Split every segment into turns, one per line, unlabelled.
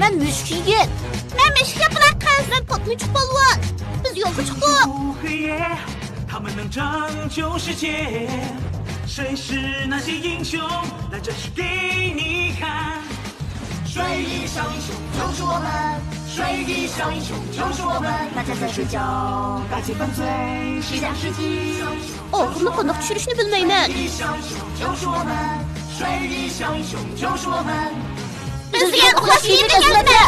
Ben Müşk yigit.
Ben Müşk yapılan kız.
Ben Patlıcık balvan. Biz yolga çıktık.
他们能拯救世界，谁是那些英雄？来这是给你看。水里小英雄就是我们，水里小英雄就是我们。大家在睡觉，大气粉碎，是讲世纪。
Ağzımda kandak düşürüşünü bilmeymen.
水里小英雄就是我们，水里小英雄就是我们。
Bizga uxlash uyumiga kelmoqda.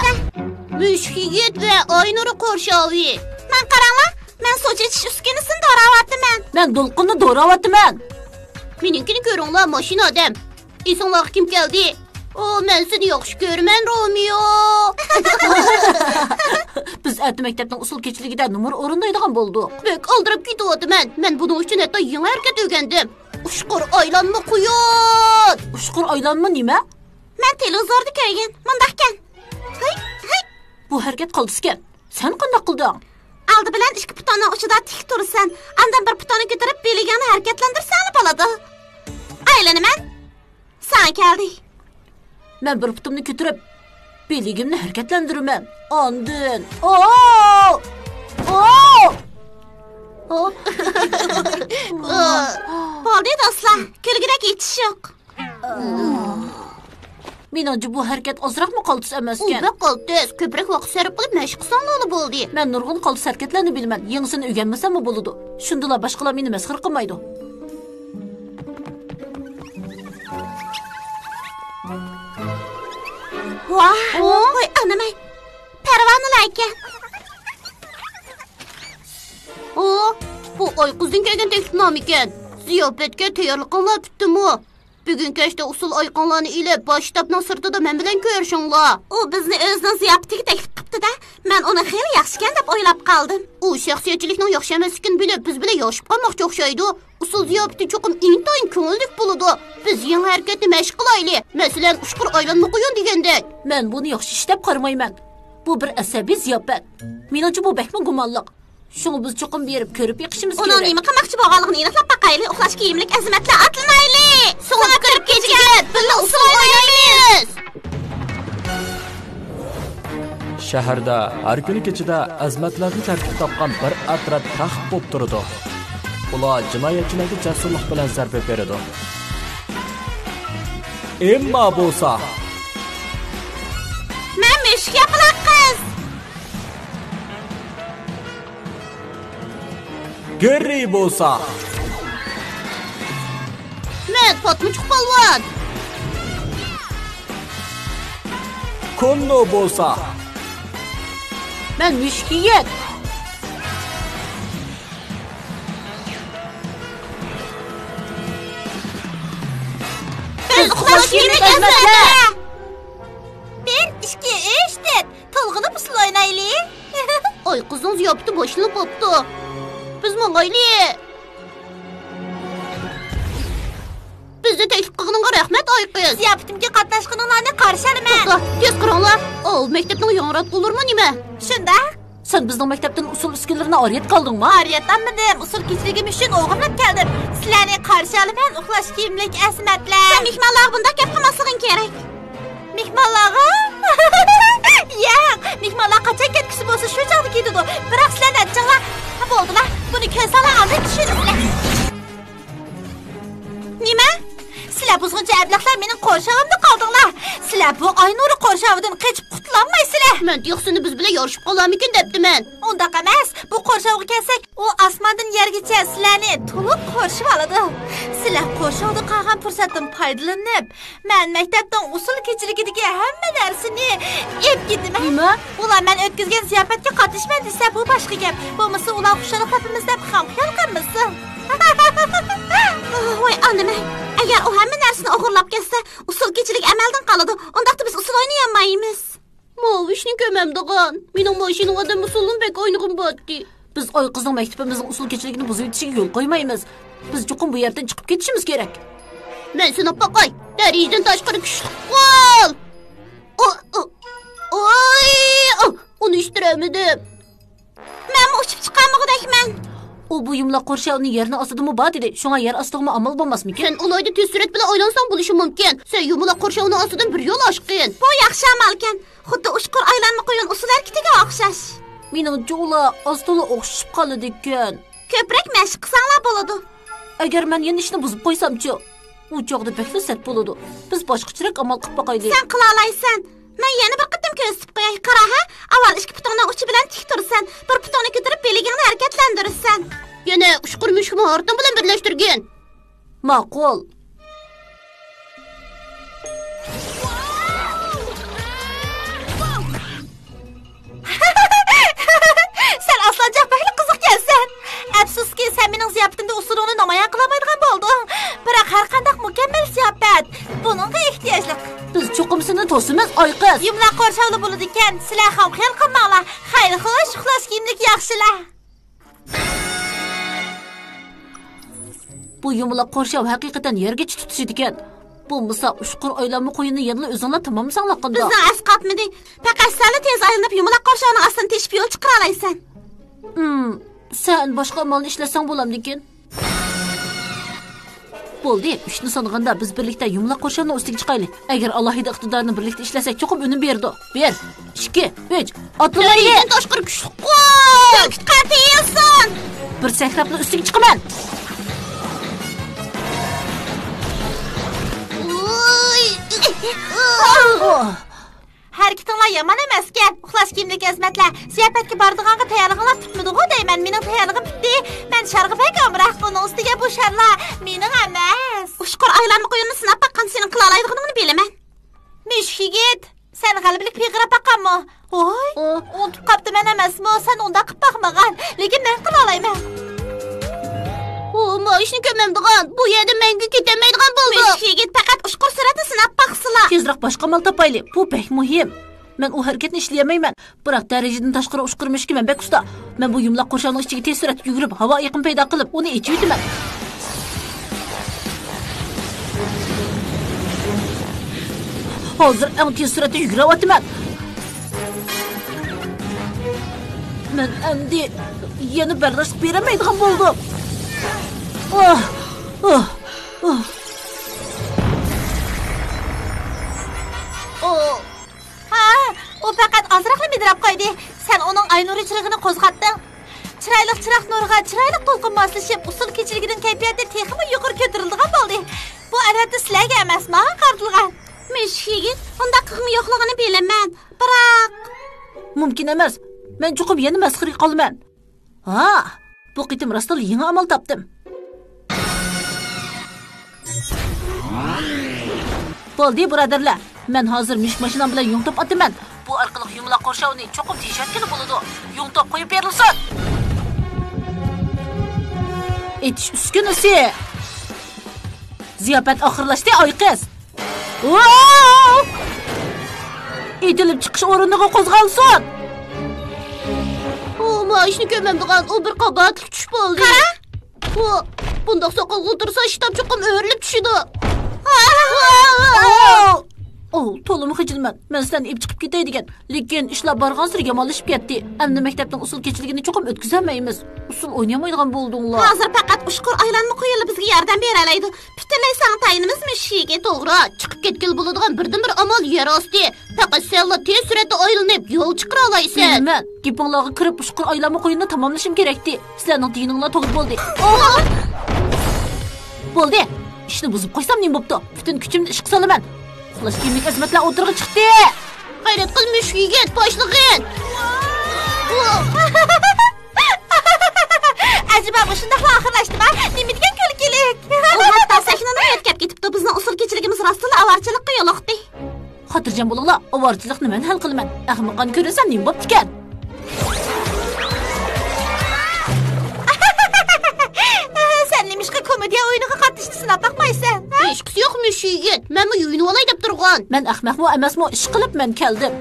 Müşk yigit ve Aynur'u Qorshavi.
Men qaranglar, men soch ichish uskunasini doravatdiman.
Ben dolqunni doravatdiman. Meninkini ko'ringlar, mashina odam. Esinglarga kim keldi? O, men seni yaxshi ko'raman, Romeo. Biz erta maktabning usul kechiligida numar o'rindaydigan bo'ldik. Bek aldirib ketyapman. Men buning uchun hatto yangi harakat o'rgandim. Ushqur aylanma quyon. Ushqur aylanma nima?
Men televizorda ko'rgan. Mundaqkan. Hay, hay.
Bu harakat qildiskan. Sen qanday qilding?
Aldı bilan ikki putoni uchida tik tursan, andan bir putoni ko'tarib beligani harakatlantirsan bo'ladi. Aylanaman. Sen keldi.
Men bir putumni ko'tarib beligimni harakatlantiraman. Ondin.
Bo'ldi do'stlar, kulgirak yetish yo'q.
Menimcha bu harakat ozroqmi qoltis emaskan?
Bu qoltis, ko'proq vaqt sarf qilib mashq qilsanglar bo'ldi.
Men nurg'un qoltis harakatlarni bilaman. Yangisini o'rganmasam bo'ladi. Shundalar boshqalar meni masxir qilmaydi.
Voy, anamay. Parvonlar ekan.
Bu Ayqizning kelgan teklifnoma ekan. Ziyofatga tayyorliqlar bitdimi? Bugun kechda usul ayqonlarni ilib, boshtabning sirtida men bilan ko'rishinglar.
U bizni o'zining ziyofatiga taklif qildi-da, men uni xeyli yaxshikan deb o'ylab qoldim.
U shaxsiyatchilikning yaxshi emasligini bilib, biz bilan yoshib qolmoqchi o'xshaydi. Usul ziyofati cho'qim intayin ko'ngillik bo'ladi. Biz yangi harakatni mashq qilaylik. Masalan, ushqur aylanma qo'yin degandek. Men buni yaxshi ish deb qaramayman. Bu bir asabiy ziyofat. Menimcha bu bekmi gumonliq. Shuni biz cho'qim berib ko'rib yiqishimiz kerak.
Uni nima qilmoqchi bo'lganligini aniqlab baqaylik. Uxlash kiyimlik azimatlar atlanaylik.
So'ng kirib ketgan, birga usul o'ynaymiz.
Shaharda har kuni kechida azmatlarni tartib topgan bir atraf taxt bo'lib turadi. Ular jinoyatchilarga jasurlik bilan zarba beradi. Emma bo'lsa,
men Müşk yapılan qiz.
Geri bo'lsa,
Men Patlıcık balvan.
Konno bo'lsa,
Men Müşk yigit.
Biz uxlash kiyimlik azimatlar. 1, 2, 3 deb to'lg'inib usul o'ynaylik.
Ayqizning ziyofati boshlanib qopti. Biz mangaylik. Bizni taklif qilganingga rahmat Ayqiz.
Ziyofatimga qatnashganinglarni qarshi olaman.
Tez qilinglar. Maktabning yangrab bo'larmi nima?
Shunda
Sen bizning maktabdan usul uskunalarini oriyat qildingmi?
Ariyatdanmidim. Usul kechiligim uchun o'g'irlab keldim. Sizlarni qarshi olaman, uxlash kiyimlik azimatlar. Sen mehmonlar bunda gap qilmasliging kerak. Mehmonlarga? Yo'q, mehmonlar qachon ketgisi bo'lsa shu chog'da ketadi. Biroq sizlar aytchinglar, bo'ldilar. Buni ko'zlar oldin tushunibsizlar. Nima? Sizlar buzg'uncha ablaqlar mening qo'rshavimda qoldinglar. Sizlar bu Aynur qo'rshavidan qochib qutulolmaysizlar.
Men yo'qsini biz bilan yorishib qolarmikin debdiman.
Undaq emas. Bu qo'rshavga kelsak, u osmondan yergacha sizlarni to'liq qorshib oladi. Sizlar qo'rshavda qolgan fursatdan foydalanib, men maktabdan usul kechiligidagi hamma narsani ep ketdim.
Nima?
Ular men o'tkazgan ziyofatga qatnashmay desa, bu boshqa gap. Bo'lmasa ular xushalik topimiz deb ham xiyol qilmasin. Voy anamay, agar u hamma narsani o'g'irlab ketsa, usul kechilik amaldan qoladi. Undaqda biz usul o'ynay olmaymiz.
Mavishni ko'mamdigan. Mening mashinam odam usulun bek o'ynag'im bo'ldi. Biz Ayqizning maktabimizning usul kechiligini buzib o'tishiga yo'l qo'ymaymiz. Biz cho'qim bu yerdan chiqib ketishimiz kerak. Men sinab boqay. Darijadan tashqari kuchli qol. Uni ishtiramidim.
Men uchib chiqamog'dakman. O bu yumlaq qo'rshavni yerni ostidami bor dedi. Shunga yer ostidami amal bo'lmasmikin?
Sen ulayda tez surat bilan aylansang bo'lishi mumkin. Sen yumlaq qo'rshavni ostidan bir yo'l oshqin.
Bu yaxshi amalkan. Xuddi ushqur aylanma qo'ygan usul harakatiga o'xshash. Meningcha ular ostida o'xshashib qoladi ekan. Ko'proq mashq qilsanglar bo'ladi. Agar men yana ishni buzib qo'ysam-chi, u chog'da bekla sat bo'ladi. Biz boshqacharoq amal qilib boqaylik. Sen qila olaysan. Men yana bir qatam ko'rsatib qo'yay. Qara ha, avval ikki putongni uchi bilan tik tursan, bir putongni ko'tarib beligingni harakatlantirsan.
Yana ushqur mushukni orqan bilan birlashtirgin.
Ma'qul. Sen aslanca böyle kızık gelsen. Afsuski sen mening ziyofatimda usulini namoyon qilmaydigan bo'lding. Biroq har qanday mukammal ziyofat buningga ehtiyojli. Biz cho'qimsini to'simiz oyqiz. Yumlaq qo'rshavli bo'ladi ekan. Sizlar ham xiyol qilmanglar. Xayr xo'sh, uxlash kiyimlik yaxshilar. Bu yumlaq qo'rshav haqiqatan yerga tutishidi ekan. Bu musa ushqur aylanma qo'yini yana o'zinglar tamomsanglar qanda. Bizni asqatmiding. Faqat sal tez aylanib yumlaq qo'rshavning ostini teshib yo'l chiqara olaysan. Sen boshqa amalni ishlasang bo'lamdikin. Bo'ldi, ishni sonig'anda biz birlikda yumlaq qo'rshavning ustiga chiqaylik. Agar alohida iqtidorni birlikda ishlasak, cho'qib unum berdi. 1, 2, 3. Otlanaylik. Toshqir kuchli qo'y. Kuch qatiysan. Bir sakrabni ustiga chiqaman. Harakatinglar yomon emaskan. Uxlash kiyimdagi xizmatlar. Ziyofatga bordiganga tayyorlig'inglar tutmadi-ku deyman. Mening tayyorlig'im bitdi. Men sharg'ibak omroq uning ustiga bu sharlar mening emas. Ushqur aylanma qo'yini sinab baqqan sening qila oladiganingni bilaman. Mushuk yigit, sen g'aliblik pig'ira baqqanmi? Voy, unutib qopti men emasmi? Sen unda qilib baqmagan, lekin men qila olayman.
Ishni ko'mamdigan, bu yerda menga ketamaydigan bo'ldi.
Mushuk yigit faqat ushqur suratni sinab baqsizlar. Tezroq boshqa amal topaylik. Bu pek muhim. Men u harakatni ishlayolmayman. Biroq darajadan tashqari ushqirmishki men bek usta. Men bu yumlaq qo'rshavning ichiga tez suratda yugurib, havo iqim paydo qilib, uni ichib yutaman. Hozir eng tez suratda yuguryapman. Men endi yana bardosh beramaydigan bo'ldim. O faqat ozroqla midrab qo'ydi. Sen uning aynuri chirig'ini qo'zg'atding. Chiroyli chiroq nuriga chiroyli to'lqin moslashib, usul kechiligining kayfiyati texmi yuqori ko'tarilgan bo'ldi. Bu albatta sizlarga emasmi, qartilgan. Mushuk yigit, unda qilmi yo'qligini bilaman. Biroq mumkin emas. Men cho'qib yana masxira qolaman. Bu qitim rostli yangi amal topdim. Bo'ldi, birodarlar. Men hozir mushuk mashinam bilan yung top otaman. Bu orqali yumlaq qo'rshavni cho'qib teshayotgani bo'ladi. Yung top qo'yib berilsin. Etish uskunasi. Ziyofat oxirlashdi, oyqiz. Etilib chiqish o'rniga qo'zg'alsin.
Ishni ko'mamdigan, u bir qabatli tush bo'ldi. Qara. Bundoq soqol o'tirsa, ishtab cho'qim o'rilib tushidi. To'lim xijilman. Men sizdan ib chiqib ketay degan. Lekin ishlar borgan sir yomonlashib ketdi. Endi maktabdan usul kechiligini cho'qim o'tkazolmaymiz. Usul o'ynamaydigan bo'ldinglar. Hozir faqat ushqur aylanma qo'yilib bizga yordam bera oladi. Butunlay san tayinimiz mushiga to'g'ri. Chiqib ketgil bo'ladigan birdan-bir amal yer osti. Faqat senla tez suratda aylanib yo'l chiqara olaysan. Men gipinglarga kirib ushqur aylanma qo'yinni tamomlashim kerakdi. Sizlarning dininglar to'g'ri bo'ldi. Bo'ldi. İşni buzib qo'ysam nima bo'pti? Butun kuchimni ish qilsalaman. Uxlash kiyimlik xizmatlar o'tirg'i chiqdi. G'ayrat qil mushuk yigit, boshlig'in. Ajiba bu shunday oxirlashdimi? Nima degan kulkilik? U hatto sahnani yetkazib ketibdi. Bizning usul kechiligimiz rostila avarchilikqa yo'liqdi. Xotirjam bo'linglar, avarchilikni men hal qilaman. Ahmoqani ko'rasan nima bo'pti ekan? Komediya o'yiniga qatnashishni sinab baqmaysan. Hech qisi yo'q mushuk yigit. Men bu uyni olay deb turgan. Men ahmoqmi emasmi ish qilib men keldim.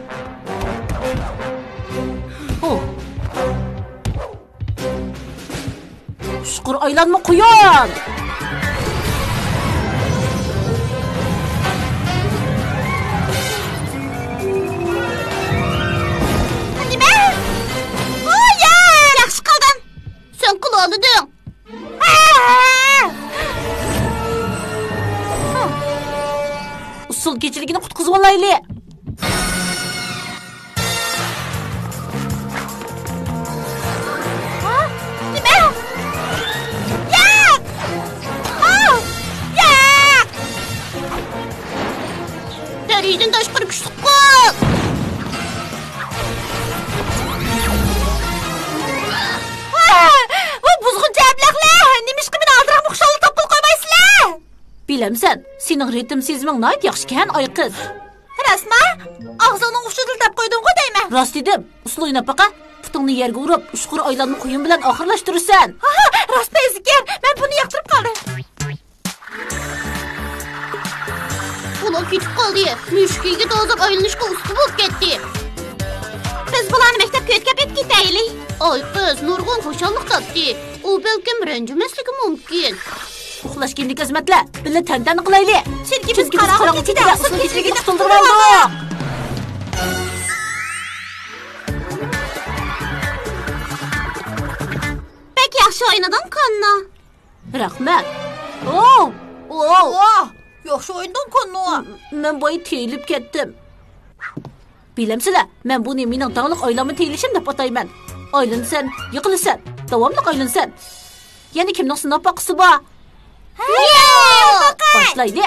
Ushqur aylanma quyon. Nima? Yaxshi qilding. Sen qila olding.
usul kechiligini qutqizib olayli. Nima? Yo'q! Yo'q!
Paridan tashqari kuchli qol.
Bu buzg'uncha ablaqlar, nimishqa meni aldiroq muxshalni topib qo'ymaysizlar? Bilamsan, sening ritm sezming nayt yaxshi-kan, oy qiz. Rasma, og'zingni ushudiltab qo'yding-ku deyman. Rost dedim. Usul o'ynab baqa. Putingni yerga urib, ushqur oylanma quyun bilan oxirlashtirursan. Rostma ezikar, men buni yoqtirib qoldim.
Ular ketib qoldi. Mushkiga tozib aylanishga usti bo'lib ketdi.
Biz bularni maktabga yetkazib ketaylik.
Ay qiz, nurg'un xushalliq topdi. U balkim ranjimasligi mumkin.
Uxlash kimlik xizmatlar, birga tantana qilaylik. Chunki biz qarong'i kechida usul kechligini qutuldirib Pek yaxshi o'ynading, Qonno. Rahmat. Yaxshi o'ynading, Qonno. Men boy teyilib ketdim. Bilamsizlar, men buni mening donglik oilamni teyilishim deb atayman. Aylansan, yiqilasan, davomli aylansan. Yana kimning sinab boqisi bor? Yo'q! Boshlaydi.